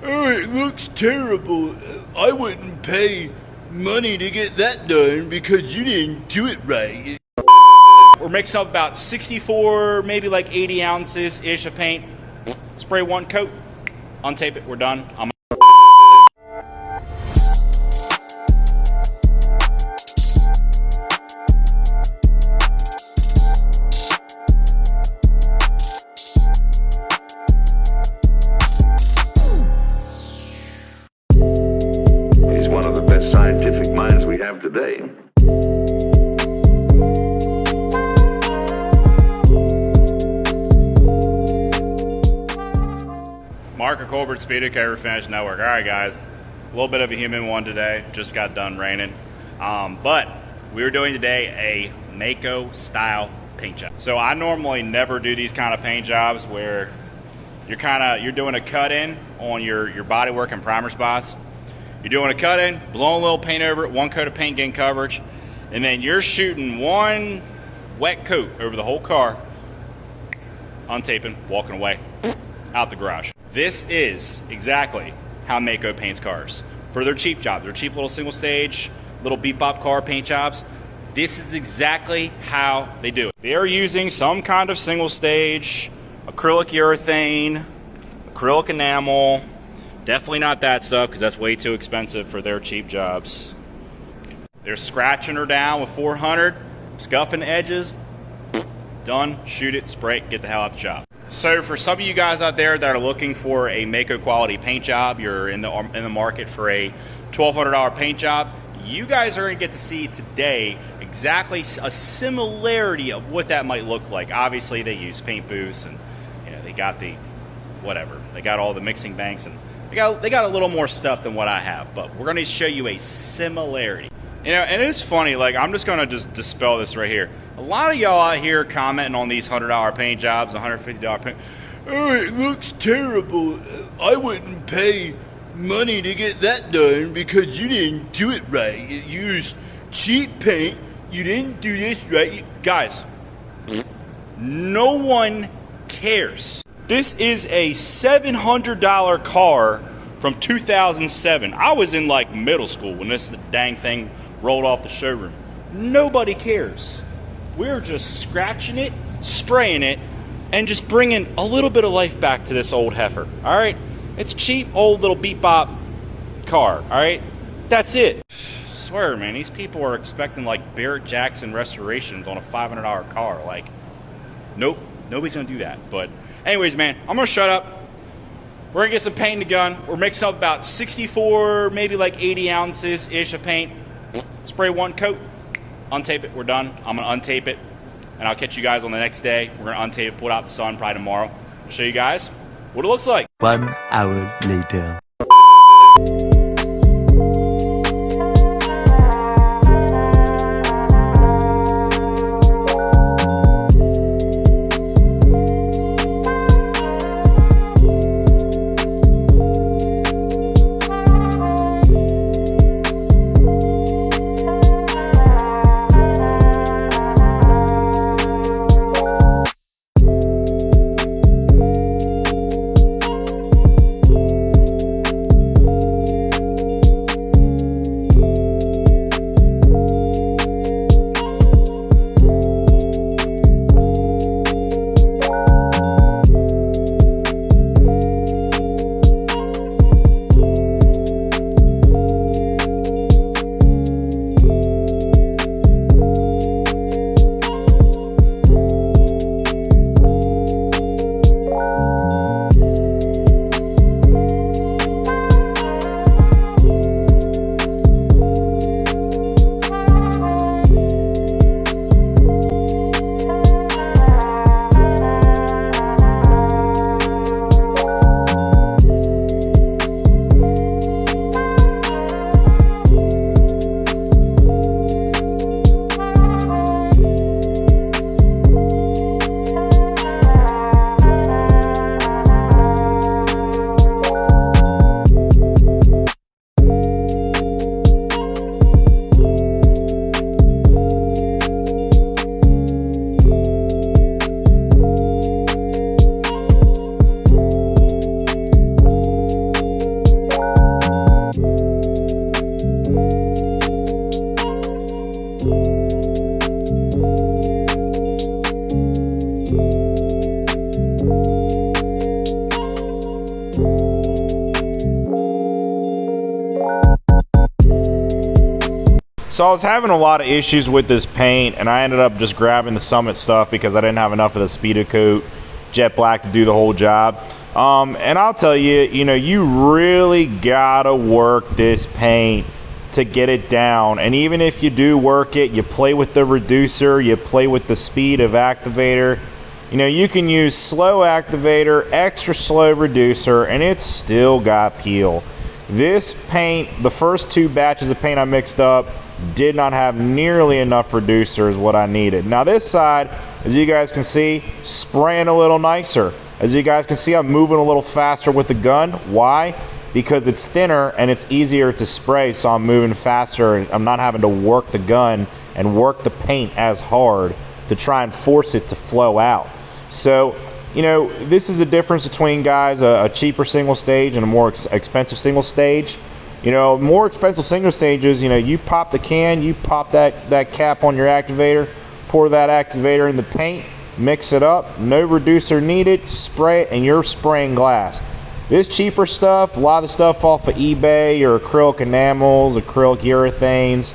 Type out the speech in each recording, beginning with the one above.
Oh, it looks terrible. I wouldn't pay money to get that done because you didn't do it right. We're mixing up about 64, maybe like 80 ounces ish of paint. Spray one coat, untape it, we're done. He's one of the best scientific minds we have today. Mark Colbert, Speed of Cover Finish Network. All right, guys, a little bit of a human one today. Just got done raining, but we're doing today a Mako style paint job. So I normally never do these kind of paint jobs where you're doing a cut in on your body work and primer spots. You're doing a cut in, blowing a little paint over it, one coat of paint getting coverage, and then you're shooting one wet coat over the whole car, untaping, walking away, out the garage. This is exactly how Mako paints cars. For their cheap jobs, their cheap little single stage, little beep bop car paint jobs, this is exactly how they do it. They're using some kind of single stage, acrylic urethane, acrylic enamel, definitely not that stuff because that's way too expensive for their cheap jobs. They're scratching her down with 400, scuffing the edges, done, shoot it, spray it, get the hell out the shop. So for some of you guys out there that are looking for a Mako quality paint job, you're in the market for a $1,200 paint job, you guys are going to get to see today exactly a similarity of what that might look like. Obviously they use paint booths and they got the whatever, they got all the mixing banks and they got a little more stuff than what I have, but we're going to show you a similarity. And it's funny, like I'm just going to just dispel this right here. A lot of y'all out here commenting on these $100 paint jobs, $150 paint. Oh, it looks terrible. I wouldn't pay money to get that done because you didn't do it right. You used cheap paint. You didn't do this right. Guys, no one cares. This is a $700 car from 2007. I was in like middle school when this dang thing rolled off the showroom. Nobody cares. We're just scratching it, spraying it, and just bringing a little bit of life back to this old heifer. All right, it's a cheap old little beep bop car. All right, that's it. I swear, man, these people are expecting like Barrett Jackson restorations on a $500 car. Like, nope, nobody's gonna do that. But anyways, man, I'm gonna shut up. We're gonna get some paint in the gun. We're mixing up about 64, maybe like 80 ounces ish of paint. Spray one coat, untape it, we're done. I'm gonna untape it, and I'll catch you guys on the next day. We're gonna untape it, put it out in the sun probably tomorrow. I'll show you guys what it looks like. 1 hour later. So I was having a lot of issues with this paint, and I ended up just grabbing the Summit stuff because I didn't have enough of the Speedocoat Jet Black to do the whole job. And I'll tell you, you really gotta work this paint to get it down. And even if you do work it, you play with the reducer, you play with the speed of activator. You can use slow activator, extra slow reducer, and it's still got peel. This paint, the first 2 batches of paint I mixed up, did not have nearly enough reducer as what I needed. Now this side, as you guys can see, spraying a little nicer. As you guys can see, I'm moving a little faster with the gun. Why? Because it's thinner and it's easier to spray, so I'm moving faster and I'm not having to work the gun and work the paint as hard to try and force it to flow out. So, this is the difference between, guys, a cheaper single stage and a more expensive single stage. More expensive single stages, you pop the can, you pop that cap on your activator, pour that activator in the paint, mix it up, no reducer needed, spray it, and you're spraying glass. This cheaper stuff, a lot of the stuff off of eBay or acrylic enamels, acrylic urethanes,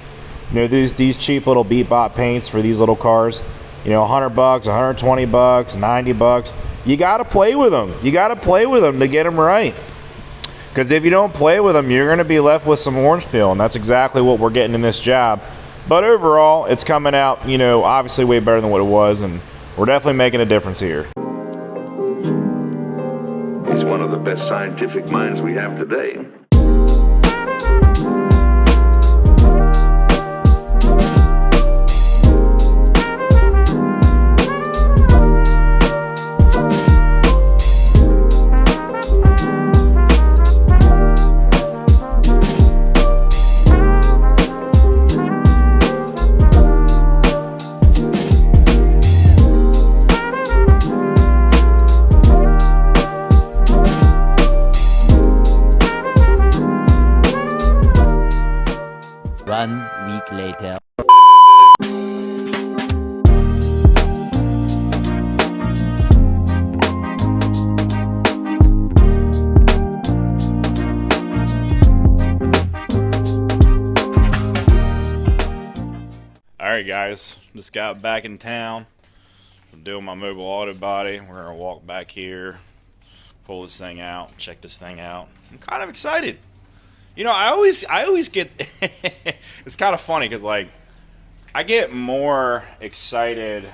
these cheap little Beat-Bot paints for these little cars, $100, $120, $90. You got to play with them. You got to play with them to get them right. Because if you don't play with them, you're going to be left with some orange peel, and that's exactly what we're getting in this job. But overall, it's coming out, obviously way better than what it was, and we're definitely making a difference here. He's one of the best scientific minds we have today. One week later. Alright guys, just got back in town. I'm doing my mobile auto body. We're going to walk back here, pull this thing out, check this thing out. I'm kind of excited. I always get, it's kind of funny because, like, I get more excited.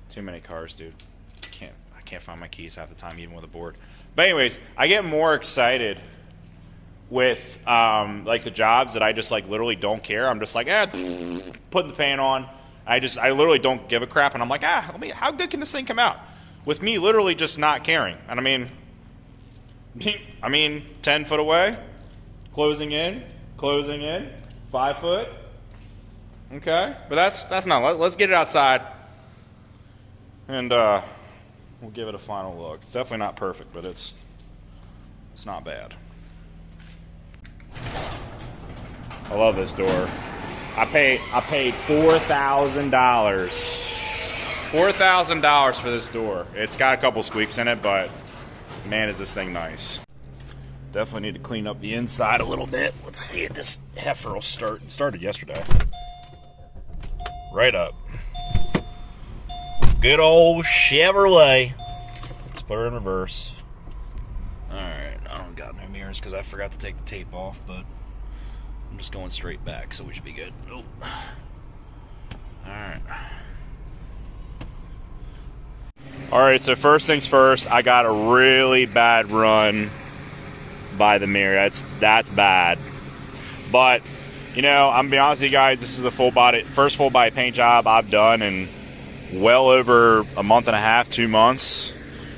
Too many cars, dude. I can't find my keys half the time, even with a board. But anyways, I get more excited with, like, the jobs that I just, like, literally don't care. I'm just like, putting the paint on. I literally don't give a crap. And I'm like, how good can this thing come out? With me literally just not caring. And I mean, 10 foot away, closing in, 5 foot. Okay, but that's not. Let's get it outside, and we'll give it a final look. It's definitely not perfect, but it's not bad. I love this door. I paid $4,000. $4,000 for this door. It's got a couple squeaks in it, but man, is this thing nice. Definitely need to clean up the inside a little bit. Let's see if this heifer will start. It started yesterday. Right up. Good old Chevrolet. Let's put her in reverse. Alright, I don't got no mirrors because I forgot to take the tape off, but I'm just going straight back, so we should be good. Nope. Alright. Alright, so first things first, I got a really bad run by the mirror. That's bad. But, I'm gonna be honest with you guys, this is the first full body paint job I've done in well over a month and a half, 2 months.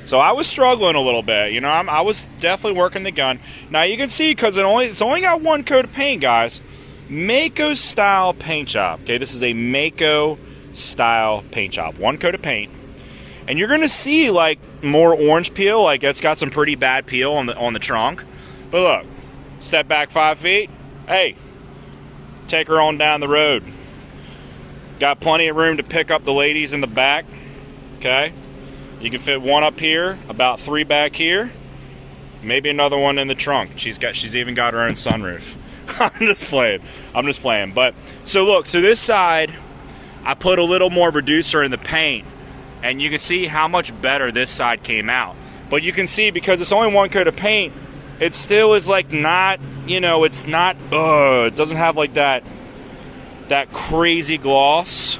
So I was struggling a little bit. I was definitely working the gun. Now you can see, because it's only got one coat of paint, guys. Mako style paint job. Okay, this is a Mako style paint job. One coat of paint. And you're gonna see like more orange peel, like it's got some pretty bad peel on the trunk. But look, step back 5 feet. Hey, take her on down the road. Got plenty of room to pick up the ladies in the back. Okay, You can fit one up here, about 3 back here, maybe another one in the trunk. She's even got her own sunroof. I'm just playing. But so look, so this side, I put a little more reducer in the paint, and you can see how much better this side came out. But you can see, because it's only one coat of paint, it still is like not, you know, it's not, it doesn't have like that crazy gloss.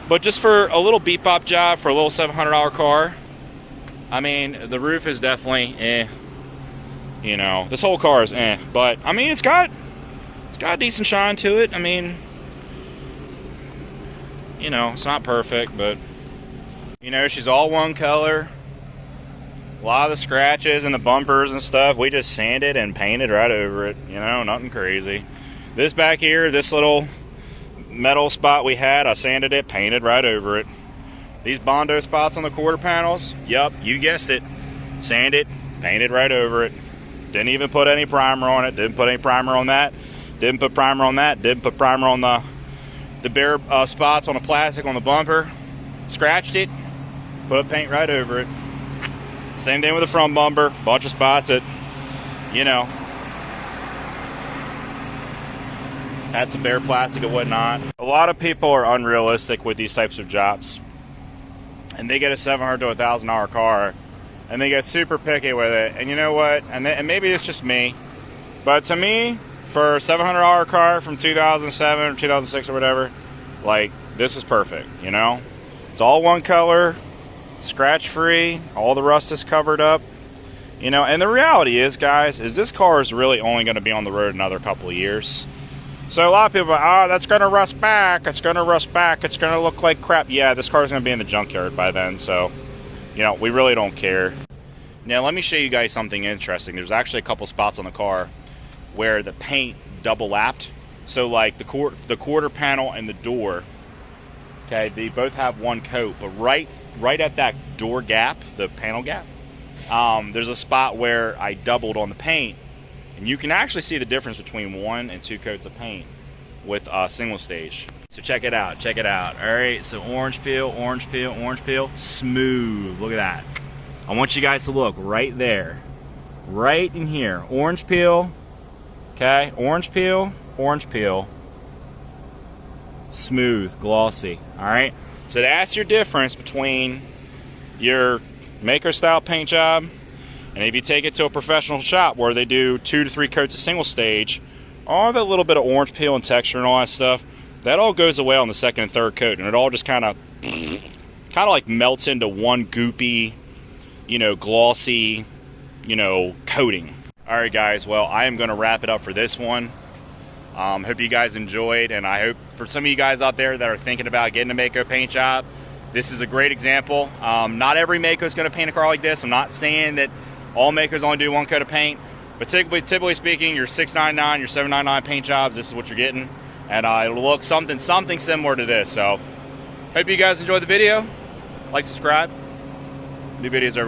But just for a little beat bop job for a little $700 car, I mean, the roof is definitely you know, this whole car is but I mean, it's got a decent shine to it. I mean, you know, it's not perfect, but you know, she's all one color. A lot of the scratches and the bumpers and stuff, we just sanded and painted right over it. You know, nothing crazy. This back here, this little metal spot we had, I sanded it, painted right over it. These Bondo spots on the quarter panels, yep, you guessed it. Sanded, painted right over it. Didn't even put any primer on it. Didn't put any primer on that. Didn't put primer on that. Didn't put primer on the bare spots on the plastic on the bumper. Scratched it, put paint right over it. Same thing with the front bumper. Bunch of spots that, you know, had some bare plastic and whatnot. A lot of people are unrealistic with these types of jobs, and they get a $700 to $1,000 car, and they get super picky with it. And you know what? And maybe it's just me, but to me, for a $700 car from 2007 or 2006 or whatever, like, this is perfect. You know, it's all one color, scratch free, all the rust is covered up. You know, and the reality is, guys, is this car is really only going to be on the road another couple of years. So a lot of people are, oh, that's going to rust back. It's going to rust back. It's going to look like crap. Yeah, this car's going to be in the junkyard by then. So, you know, we really don't care. Now, let me show you guys something interesting. There's actually a couple spots on the car where the paint double lapped. So, like, the quarter panel and the door, okay, they both have one coat. But right at that door gap, the panel gap, there's a spot where I doubled on the paint. And you can actually see the difference between 1 and 2 coats of paint with single stage. So check it out, check it out. All right, so orange peel, orange peel, orange peel, smooth. Look at that. I want you guys to look right there, right in here. Orange peel, okay, orange peel, smooth, glossy. All right, so that's your difference between your Maaco style paint job. And if you take it to a professional shop where they do 2 to 3 coats of single stage, all that little bit of orange peel and texture and all that stuff, that all goes away on the second and third coat, and it all just kind of like melts into one goopy, you know, glossy, you know, coating. All right, guys. Well, I am going to wrap it up for this one. Hope you guys enjoyed, and I hope for some of you guys out there that are thinking about getting a Maaco paint job, this is a great example. Not every Maaco is going to paint a car like this. I'm not saying that all Maacos only do 1 coat of paint, but typically speaking, your 699, your 799 paint jobs, this is what you're getting, and it'll look something similar to this. So, hope you guys enjoyed the video. Like, subscribe. New videos every